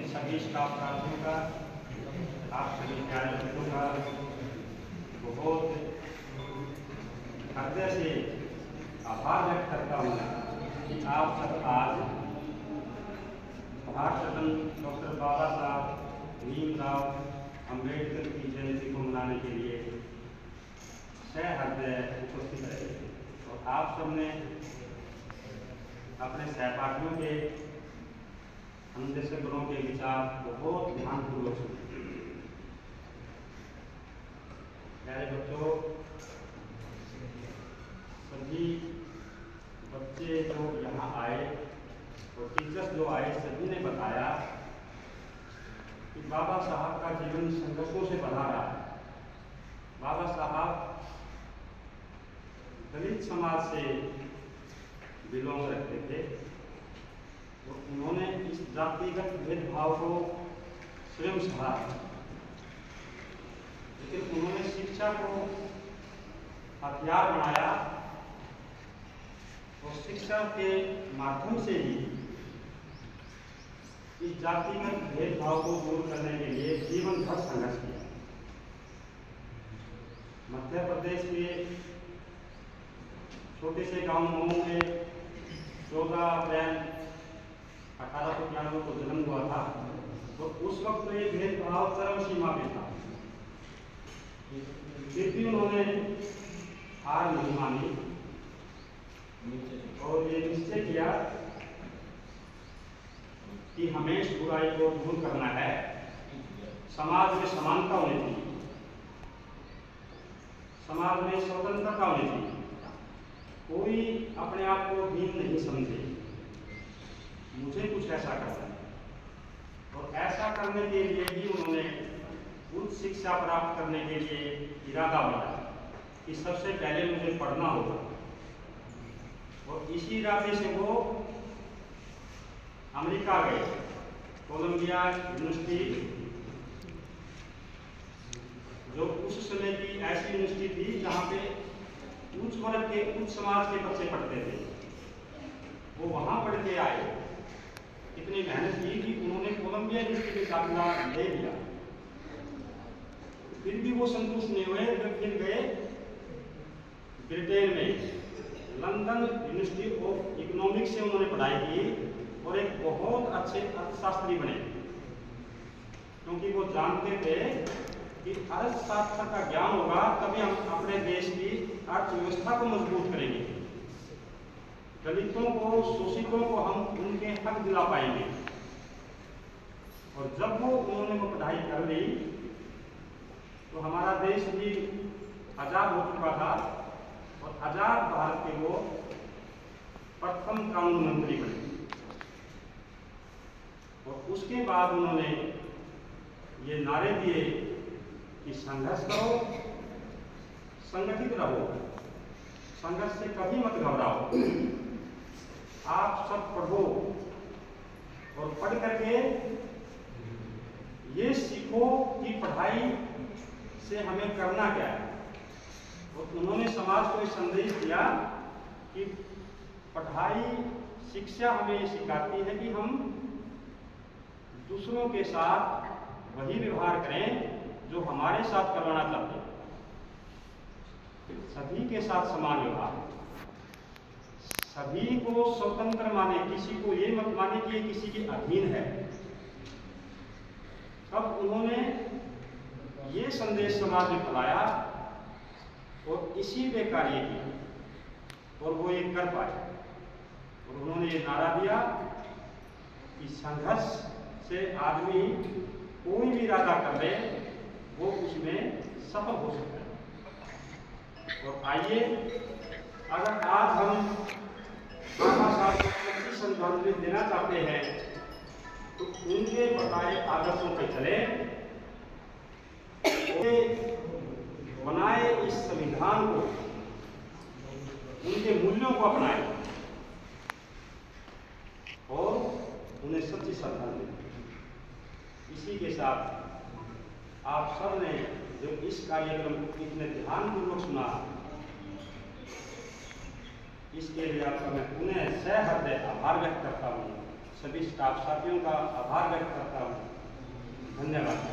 सभी स्टाफ साथियों का, आप सभी प्यारे बच्चों का बहुत हृदय से आभार व्यक्त करता हूँ कि आप सब आज भारत रत्न डॉक्टर बाबा साहब भीमराव अम्बेडकर की जयंती को मनाने के लिए सहृदय उपस्थित रहे। और आप सबने अपने सहपाठियों के हम जैसे गुणों के विचार को बहुत ध्यानपूर्वक सुने। प्यारे बच्चों, सभी बच्चे जो यहाँ आए और टीचर्स जो आए, सभी ने बताया कि बाबा साहब का जीवन संघर्षों से भरा रहा है। बाबा साहब दलित समाज से बिलोंग रखते थे, तो उन्होंने इस जातिगत भेदभाव को स्वयं सहा, लेकिन उन्होंने शिक्षा को हथियार बनाया और शिक्षा के माध्यम से ही इस जातिगत भेदभाव को दूर करने के लिए जीवन भर संघर्ष किया। मध्य प्रदेश के छोटे से गांव मऊ में 14 अप्रैल 1893 को जन्म हुआ था। तो उस वक्त तो ये भेदभाव चरम सीमा पे था, फिर भी उन्होंने हार नहीं मानी और ये निश्चय किया कि हमें इस बुराई को दूर करना है। समाज में समानता होनी चाहिए, समाज में स्वतंत्रता होनी चाहिए, कोई अपने आप को भीम नहीं समझे, मुझे कुछ ऐसा करना है। और ऐसा करने के लिए ही उन्होंने उच्च शिक्षा प्राप्त करने के लिए इरादा बनाया कि सबसे पहले मुझे पढ़ना होगा। और इसी इरादे से वो अमेरिका गए, कोलंबिया यूनिवर्सिटी, जो उस समय की ऐसी यूनिवर्सिटी थी जहाँ पे उच्च वर्ग के, उच्च समाज के बच्चे पढ़ते थे। वो वहाँ पढ़ के आए, इतनी मेहनत की कि उन्होंने कोलंबिया यूनिवर्सिटी में दाखिला ले लिया। फिर भी वो संतुष्ट नहीं हुए, वे फिर गए ब्रिटेन में लंदन यूनिवर्सिटी ऑफ इकोनॉमिक्स से उन्होंने पढ़ाई की और एक बहुत अच्छे अर्थशास्त्री बने, क्योंकि वो जानते थे कि अर्थशास्त्र का ज्ञान होगा तभी हम अपने देश की अर्थव्यवस्था को मजबूत करेंगे, दलितों को, शोषितों को हम उनके हक दिला पाएंगे। और जब उन्होंने वो पढ़ाई कर ली तो हमारा देश भी आजाद हो चुका था और आजाद भारत के वो प्रथम कानून मंत्री बने। और उसके बाद उन्होंने ये नारे दिए कि संघर्ष करो, संगठित रहो, संघर्ष से कभी मत घबराओ, आप सब पढ़ो और पढ़ करके ये सीखो कि पढ़ाई से हमें करना क्या है। और उन्होंने समाज को ये संदेश दिया कि पढ़ाई, शिक्षा हमें ये सिखाती है कि हम दूसरों के साथ वही व्यवहार करें जो हमारे साथ करवाना चाहते हैं, सभी के साथ समान व्यवहार, सभी को स्वतंत्र माने, किसी को ये मत माने कि ये किसी के अधीन है। तब उन्होंने ये संदेश समाज में फैलाया और इसी पे कार्य किया और वो ये कर पाए। और उन्होंने ये नारा दिया कि संघर्ष से आदमी कोई भी इरादा कर ले वो उसमें सफल हो सकता है। और आइए, अगर आज हम बाबा साहब को सच्ची श्रद्धांजलि देना चाहते हैं तो उनके बताए आदर्शों पर चले, बनाए इस संविधान को, उनके मूल्यों को अपनाएं और उन्हें सच्ची श्रद्धांजलि दें। इसी के साथ आप सब ने जो इस कार्यक्रम को इतने ध्यानपूर्वक सुना, इसके लिए आपका मैं पुनः सहृदय आभार व्यक्त करता हूँ। सभी स्टाफ साथियों का आभार व्यक्त करता हूँ। धन्यवाद।